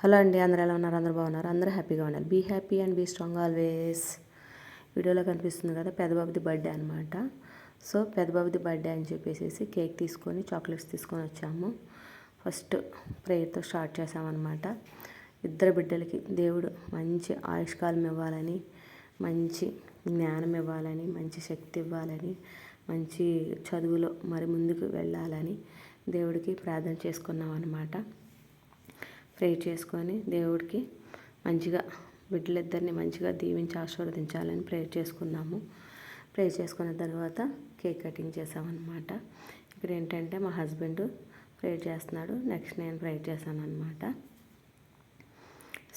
Hello అండి, అందరూ ఎలా ఉన్నారు? అందరూ బాగున్నారు? అందరూ హ్యాపీగా ఉండాలి. Be happy and be strong always. వీడియోలో కనిపిస్తుంది కదా, పెద్దబాబుది బర్త్డే అనమాట. సో పెద్దబాబుది బర్త్డే అని చెప్పేసి కేక్ తీసుకొని చాక్లెట్స్ తీసుకొని వచ్చాము. ఫస్ట్ ప్రేయర్తో స్టార్ట్ చేసామన్నమాట. ఇద్దరు బిడ్డలకి దేవుడు మంచి ఆయుష్కాలం ఇవ్వాలని, మంచి జ్ఞానం ఇవ్వాలని, మంచి శక్తి ఇవ్వాలని, మంచి చదువులో మరి ముందుకు వెళ్ళాలని దేవుడికి ప్రార్థన చేసుకున్నాం అన్నమాట. ప్రే చేసుకొని దేవుడికి మంచిగా బిడ్డలిద్దరిని మంచిగా దీవించి ఆశీర్వదించాలని ప్రే చేసుకున్నాము. ప్రే చేసుకున్న తర్వాత కేక్ కటింగ్ చేసామన్నమాట. ఇక్కడ ఏంటంటే మా హస్బెండ్ ప్రే చేస్తున్నాడు, నెక్స్ట్ నేను ప్రే చేశాను అనమాట.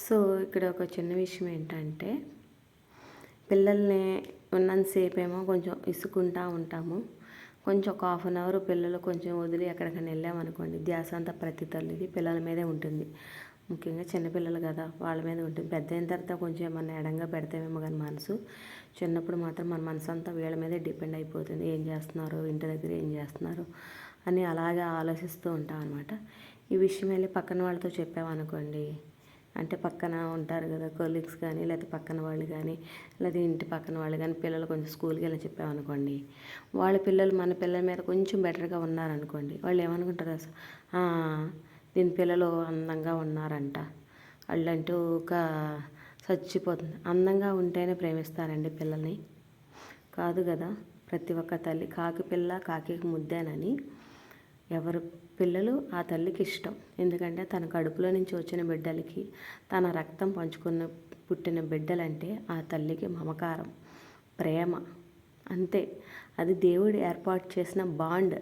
సో ఇక్కడ ఒక చిన్న విషయం ఏంటంటే, పిల్లల్ని ఉన్నంతసేపు ఏమో కొంచెం ఇసుకుంటూ ఉంటాము. కొంచెం ఒక హాఫ్ అన్ అవర్ పిల్లలు కొంచెం వదిలి ఎక్కడికైనా వెళ్ళామనుకోండి, ధ్యాస అంతా ప్రతి తల్లిది పిల్లల మీదే ఉంటుంది. ముఖ్యంగా చిన్నపిల్లలు కదా, వాళ్ళ మీద ఉంటుంది. పెద్ద అయిన తర్వాత కొంచెం ఏమన్నా ఎడంగా పెడతామేమో కానీ మనసు, చిన్నప్పుడు మాత్రం మన మనసు అంతా వీళ్ళ మీదే డిపెండ్ అయిపోతుంది. ఏం చేస్తున్నారు, ఇంటి దగ్గర ఏం చేస్తున్నారు అని అలాగే ఆలోచిస్తూ ఉంటాం అనమాట. ఈ విషయం వెళ్ళి పక్కన వాళ్ళతో చెప్పామనుకోండి, అంటే పక్కన ఉంటారు కదా కొలీగ్స్ కానీ, లేకపోతే పక్కన వాళ్ళు కానీ, లేదా ఇంటి పక్కన వాళ్ళు కానీ, పిల్లలు కొంచెం స్కూల్కి వెళ్ళి చెప్పామనుకోండి, వాళ్ళ పిల్లలు మన పిల్లల మీద కొంచెం బెటర్గా ఉన్నారనుకోండి, వాళ్ళు ఏమనుకుంటారు అసలు, దీని పిల్లలు అందంగా ఉన్నారంట, వాళ్ళంటూ ఒక చచ్చిపోతుంది. అందంగా ఉంటేనే ప్రేమిస్తారండి పిల్లల్ని? కాదు కదా. ప్రతి ఒక్క తల్లి కాకి పిల్ల కాకి ముద్దేనని, ఎవరు పిల్లలు ఆ తల్లికి ఇష్టం. ఎందుకంటే తన కడుపులో నుంచి వచ్చిన బిడ్డలకి, తన రక్తం పంచుకున్న పుట్టిన బిడ్డలంటే ఆ తల్లికి మమకారం, ప్రేమ, అంతే. అది దేవుడు ఏర్పాటు చేసిన బాండ్,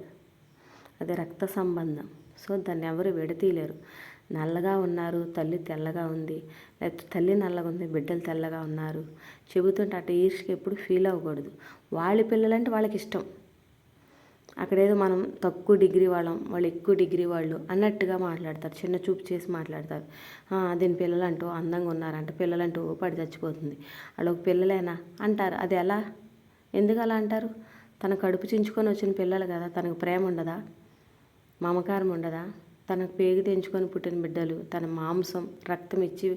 అది రక్త సంబంధం. సో దాన్ని ఎవరు విడతీయలేరు. నల్లగా ఉన్నారు, తల్లి తెల్లగా ఉంది, లేకపోతే తల్లి నల్లగా ఉంది, బిడ్డలు తెల్లగా ఉన్నారు చెబుతుంటే అటు ఈర్ష్కి ఎప్పుడు ఫీల్ అవ్వకూడదు. వాళ్ళ పిల్లలంటే వాళ్ళకి ఇష్టం. అక్కడేదో మనం తక్కువ డిగ్రీ వాళ్ళం, వాళ్ళు ఎక్కువ డిగ్రీ వాళ్ళు అన్నట్టుగా మాట్లాడతారు, చిన్న చూపు చేసి మాట్లాడతారు. దీని పిల్లలంటూ అందంగా ఉన్నారంట, పిల్లలంటూ పడి చచ్చిపోతుంది, వాళ్ళు ఒక పిల్లలేనా అంటారు. అది ఎలా, ఎందుకు అలా అంటారు? తన కడుపు చించుకొని వచ్చిన పిల్లలు కదా, తనకు ప్రేమ ఉండదా, మమకారం ఉండదా? తనకు పేగు తెంచుకొని పుట్టిన బిడ్డలు, తన మాంసం రక్తం ఇచ్చి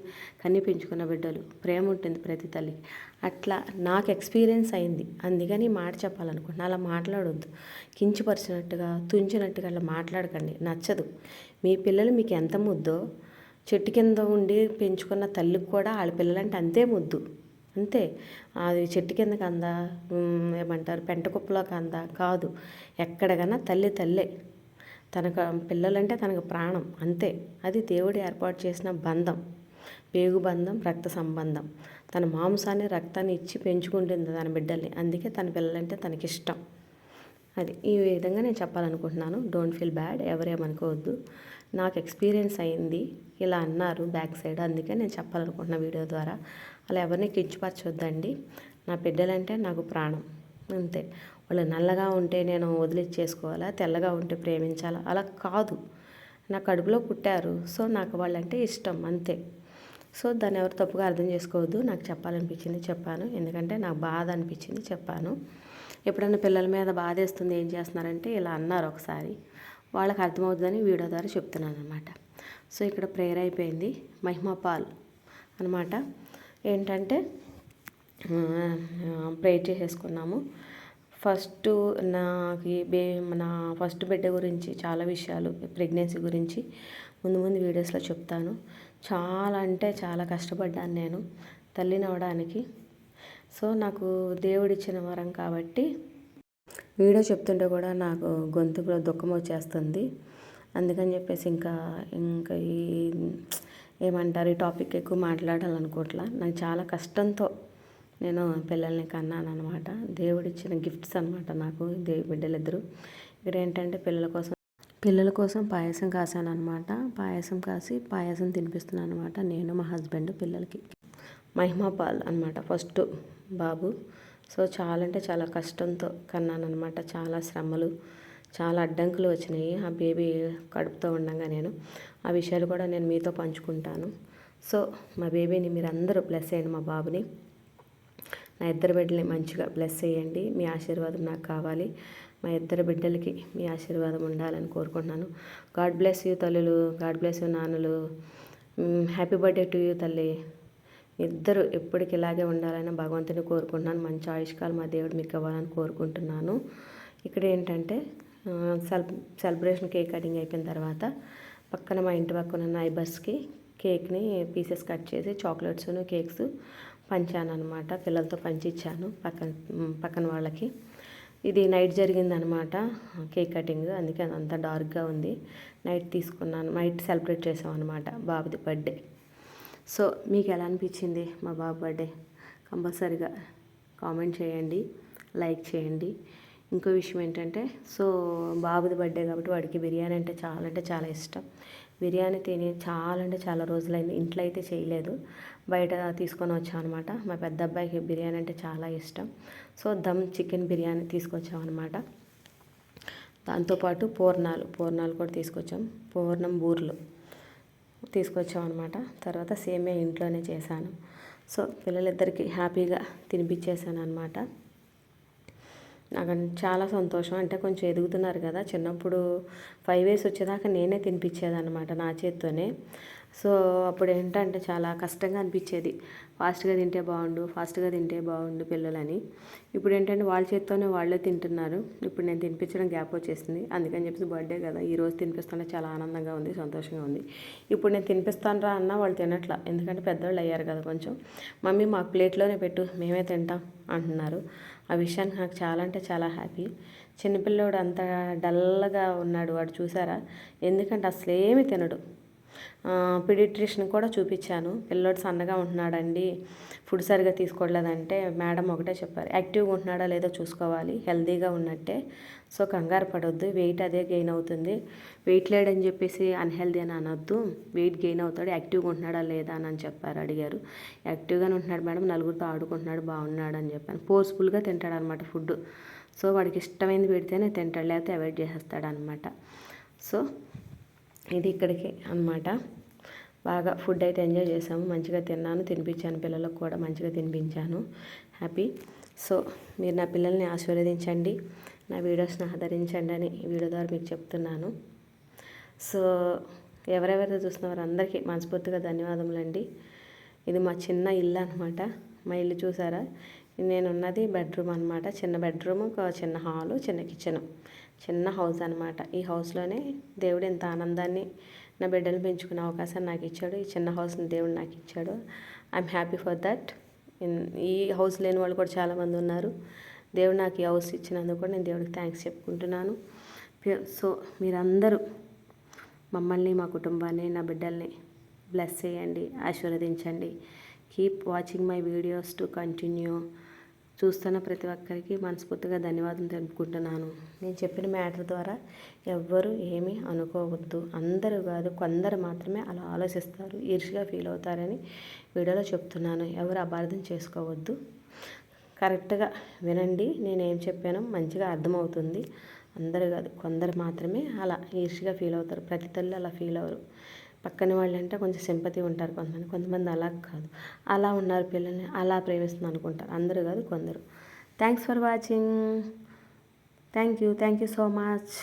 కన్ని పెంచుకున్న బిడ్డలు, ప్రేమ ఉంటుంది ప్రతి తల్లికి. అట్లా నాకు ఎక్స్పీరియన్స్ అయింది, అందుకని మాట చెప్పాలనుకుంటున్నా. అలా మాట్లాడొద్దు, కించపరిచినట్టుగా తుంచినట్టుగా అలా మాట్లాడకండి, నచ్చదు. మీ పిల్లలు మీకు ఎంత ముద్దో, చెట్టు కింద ఉండి పెంచుకున్న తల్లికి కూడా వాళ్ళ పిల్లలంటే అంతే ముద్దు, అంతే. అది చెట్టు కిందకి అందా, ఏమంటారు పెంట కుప్పలోకి అందా కాదు, ఎక్కడికన్నా తల్లి తల్లే. తనకు పిల్లలంటే తనకు ప్రాణం, అంతే. అది దేవుడు ఏర్పాటు చేసిన బంధం, పేగు బంధం, రక్త సంబంధం. తన మాంసాన్ని రక్తాన్ని ఇచ్చి పెంచుకుంటుంది తన బిడ్డల్ని, అందుకే తన పిల్లలంటే తనకిష్టం. అది ఈ విధంగా నేను చెప్పాలనుకుంటున్నాను. డోంట్ ఫీల్ బ్యాడ్, ఎవరేమనుకోవద్దు. నాకు ఎక్స్పీరియన్స్ అయింది, ఇలా అన్నారు బ్యాక్ సైడ్, అందుకే నేను చెప్పాలనుకుంటున్నా వీడియో ద్వారా. అలా ఎవరిని కించపరచొద్దండి. నా బిడ్డలంటే నాకు ప్రాణం, అంతే. వాళ్ళు నల్లగా ఉంటే నేను వదిలిచ్చేసుకోవాలా, తెల్లగా ఉంటే ప్రేమించాలా? అలా కాదు. నా కడుపులో పుట్టారు, సో నాకు వాళ్ళంటే ఇష్టం, అంతే. సో దాన్ని ఎవరు తప్పుగా అర్థం చేసుకోవద్దు. నాకు చెప్పాలనిపించింది చెప్పాను, ఎందుకంటే నాకు బాధ అనిపించింది చెప్పాను. ఎప్పుడైనా పిల్లల మీద బాధేస్తుంది ఏం చేస్తున్నారంటే ఇలా అన్నారు ఒకసారి, వాళ్ళకి అర్థమవుతుందని వీడియో ద్వారా చెప్తున్నాను అనమాట. సో ఇక్కడ ప్రేయర్ అయిపోయింది, మహిమపాల్ అనమాట. ఏంటంటే ప్రేయర్ చేసేసుకున్నాము. ఫస్ట్ నా ఫస్ట్ బిడ్డ గురించి చాలా విషయాలు, ప్రెగ్నెన్సీ గురించి ముందు వీడియోస్లో చెప్తాను. చాలా అంటే చాలా కష్టపడ్డాను నేను తల్లిని అవ్వడానికి. సో నాకు దేవుడిచ్చిన వరం కాబట్టి వీడియో చెప్తుంటే కూడా నాకు గొంతులో దుఃఖం వచ్చేస్తుంది. అందుకని చెప్పేసి ఇంకా ఈ ఏమంటారు, ఈ టాపిక్ ఎక్కువ మాట్లాడాలనుకోవట్లా. నాకు చాలా కష్టంతో నేను పిల్లల్ని కన్నాను అనమాట. దేవుడిచ్చిన గిఫ్ట్స్ అనమాట నాకు బిడ్డలిద్దరు. ఇక్కడ ఏంటంటే పిల్లల కోసం పాయసం కాసాను అనమాట. పాయసం కాసి పాయసం తినిపిస్తున్నాను అనమాట, నేను మా హస్బెండ్ పిల్లలకి. మహిమపాల్ అనమాట ఫస్ట్ బాబు. సో చాలా అంటే చాలా కష్టంతో కన్నాను అనమాట. చాలా శ్రమలు, చాలా అడ్డంకులు వచ్చినాయి ఆ బేబీ కడుపుతో ఉండగా. నేను ఆ విషయాలు కూడా నేను మీతో పంచుకుంటాను. సో మా బేబీని మీరు అందరూ బ్లెస్ చేయండి, మా బాబుని. నా ఇద్దరు బిడ్డల్ని మంచిగా బ్లెస్ చేయండి, మీ ఆశీర్వాదం నాకు కావాలి. మా ఇద్దరు బిడ్డలకి మీ ఆశీర్వాదం ఉండాలని కోరుకుంటున్నాను. గాడ్ బ్లెస్ యూ తల్లులు, గాడ్ బ్లెస్ యూ నాన్నలు. హ్యాపీ బర్త్డే టు యూ తల్లి. ఇద్దరు ఎప్పటికి ఇలాగే ఉండాలని భగవంతుని కోరుకుంటున్నాను. మంచి ఆయుష్కాలు మా దేవుడు మీకు ఇవ్వాలని కోరుకుంటున్నాను. ఇక్కడ ఏంటంటే సెలబ్రేషన్ కేక్ కటింగ్ అయిపోయిన తర్వాత పక్కన మా ఇంటి పక్కన ఉన్న నైబర్స్కి కేక్ని పీసెస్ కట్ చేసి చాక్లెట్స్ను కేక్స్ పంచాను అనమాట. పిల్లలతో పంచిచ్చాను పక్కన వాళ్ళకి. ఇది నైట్ జరిగిందనమాట కేక్ కటింగ్, అందుకే అంత డార్క్గా ఉంది. నైట్ తీసుకున్నాను, నైట్ సెలబ్రేట్ చేసాం అనమాట బాబుది బర్త్డే. సో మీకు ఎలా అనిపించింది మా బాబు బర్త్డే? కంపల్సరీగా కామెంట్ చేయండి, లైక్ చేయండి. ఇంకో విషయం ఏంటంటే, సో బాబుది బర్త్డే కాబట్టి వాడికి బిర్యానీ అంటే చాలా ఇష్టం. బిర్యానీ తిని చాలా రోజులైంది. ఇంట్లో అయితే చేయలేదు, బయట తీసుకొని వచ్చాం అనమాట. మా పెద్ద అబ్బాయికి బిర్యానీ అంటే చాలా ఇష్టం. సో దమ్ చికెన్ బిర్యానీ తీసుకొచ్చాం అనమాట. దాంతోపాటు పూర్ణాలు కూడా తీసుకొచ్చాం. పూర్ణం బూర్లు తీసుకొచ్చాం అనమాట. తర్వాత సేమియా ఇంట్లోనే చేశాను. సో పిల్లలిద్దరికి హ్యాపీగా తినిపించేసాను అనమాట. నాకు చాలా సంతోషం. అంటే కొంచెం ఎదుగుతున్నారు కదా, చిన్నప్పుడు 5 years వచ్చేదాకా నేనే తినిపించేదన్నమాట నా చేత్తోనే. సో అప్పుడు ఏంటంటే చాలా కష్టంగా అనిపించేది, ఫాస్ట్గా తింటే బాగుండు పిల్లలని. ఇప్పుడు ఏంటంటే వాళ్ళ చేత్తోనే వాళ్ళే తింటున్నారు. ఇప్పుడు నేను తినిపించడం గ్యాప్ వచ్చేసింది. అందుకని చెప్పేసి బర్త్డే కదా, ఈరోజు తినిపిస్తుంటే చాలా ఆనందంగా ఉంది, సంతోషంగా ఉంది. ఇప్పుడు నేను తినిపిస్తాను రా అన్న వాళ్ళు తినట్లా, ఎందుకంటే పెద్దవాళ్ళు అయ్యారు కదా కొంచెం. మమ్మీ మాకు ప్లేట్లోనే పెట్టు, మేమే తింటాం అంటున్నారు. ఆ విషయానికి నాకు చాలా హ్యాపీ. చిన్నపిల్లోడు అంత డల్గా ఉన్నాడు వాడు, చూసారా? ఎందుకంటే అసలు ఏమి తినడు. పీడియాట్రిషియన్ కూడా చూపించాను, పిల్లోడు సన్నగా ఉంటున్నాడండి, ఫుడ్ సరిగా తీసుకోవట్లేదంటే మేడం ఒకటే చెప్పారు, యాక్టివ్గా ఉంటున్నాడా లేదో చూసుకోవాలి, హెల్తీగా ఉన్నట్టే. సో కంగారు పడొద్దు, వెయిట్ అదే గెయిన్ అవుతుంది. వెయిట్ లేడని చెప్పేసి అన్హెల్దీ అని అనొద్దు, వెయిట్ గెయిన్ అవుతాడు, యాక్టివ్గా ఉంటున్నాడా లేదా అని చెప్పారు. అడిగారు. యాక్టివ్గానే ఉంటున్నాడు మేడం, నలుగురితో ఆడుకుంటున్నాడు, బాగున్నాడు అని చెప్పాను. ఫోర్స్ఫుల్గా తింటాడు అనమాట ఫుడ్. సో వాడికి ఇష్టమైనది పెడితేనే తింటాడు, లేకపోతే అవాయిడ్ చేసేస్తాడు అనమాట. సో ఇది ఇక్కడికి అనమాట. బాగా ఫుడ్ అయితే ఎంజాయ్ చేసాము, మంచిగా తిన్నాను, తినిపించాను, పిల్లలకు కూడా మంచిగా తినిపించాను. హ్యాపీ. సో మీరు నా పిల్లల్ని ఆశీర్వదించండి, నా వీడియోస్ని ఆదరించండి అని ఈ వీడియో ద్వారా మీకు చెప్తున్నాను. సో ఎవరెవరైతే చూస్తున్నారో అందరికీ మనస్ఫూర్తిగా ధన్యవాదములండి. ఇది మా చిన్న ఇల్లు అనమాట. మా ఇల్లు చూసారా? నేనున్నది బెడ్రూమ్ అనమాట. చిన్న బెడ్రూమ్, ఒక చిన్న హాలు, చిన్న కిచెను, చిన్న హౌస్ అనమాట. ఈ హౌస్లోనే దేవుడు ఇంత ఆనందాన్ని, నా బిడ్డలు పెంచుకునే అవకాశాన్ని నాకు ఇచ్చాడు. ఈ చిన్న హౌస్ని దేవుడు నాకు ఇచ్చాడు. I'm happy for that. ఈ హౌస్ లేని వాళ్ళు కూడా చాలామంది ఉన్నారు. దేవుడు నాకు ఈ హౌస్ ఇచ్చినందుకు కూడా నేను దేవుడికి థ్యాంక్స్ చెప్పుకుంటున్నాను. సో మీరందరూ మమ్మల్ని, మా కుటుంబాన్ని, నా బిడ్డల్ని బ్లెస్ చేయండి, ఆశీర్వదించండి. Keep watching my videos to continue. చూస్తున్న ప్రతి ఒక్కరికి మనస్ఫూర్తిగా ధన్యవాదాలు తెలుపుకుంటున్నాను. నేను చెప్పిన మ్యాటర్ ద్వారా ఎవ్వరూ ఏమీ అనుకోవద్దు. అందరూ కాదు, కొందరు మాత్రమే అలా ఆలోచిస్తారు, ఈర్ష్యగా ఫీల్ అవుతారని వీడియోలో చెప్తున్నాను. ఎవరు అపార్థం చేసుకోవద్దు, కరెక్ట్గా వినండి. నేనేం చెప్పానో మంచిగా అర్థమవుతుంది. అందరూ కాదు, కొందరు మాత్రమే అలా ఈర్ష్యగా ఫీల్ అవుతారు. ప్రతి తల్లి అలా ఫీల్ అవ్వరు. పక్కన వాళ్ళు అంటే కొంచెం సింపతి ఉంటారు కొంతమంది అలా కాదు, అలా ఉన్నారు పిల్లల్ని అలా ప్రేమిస్తుంది అనుకుంటారు. అందరూ కాదు, కొందరు. Thanks for watching. Thank you so much.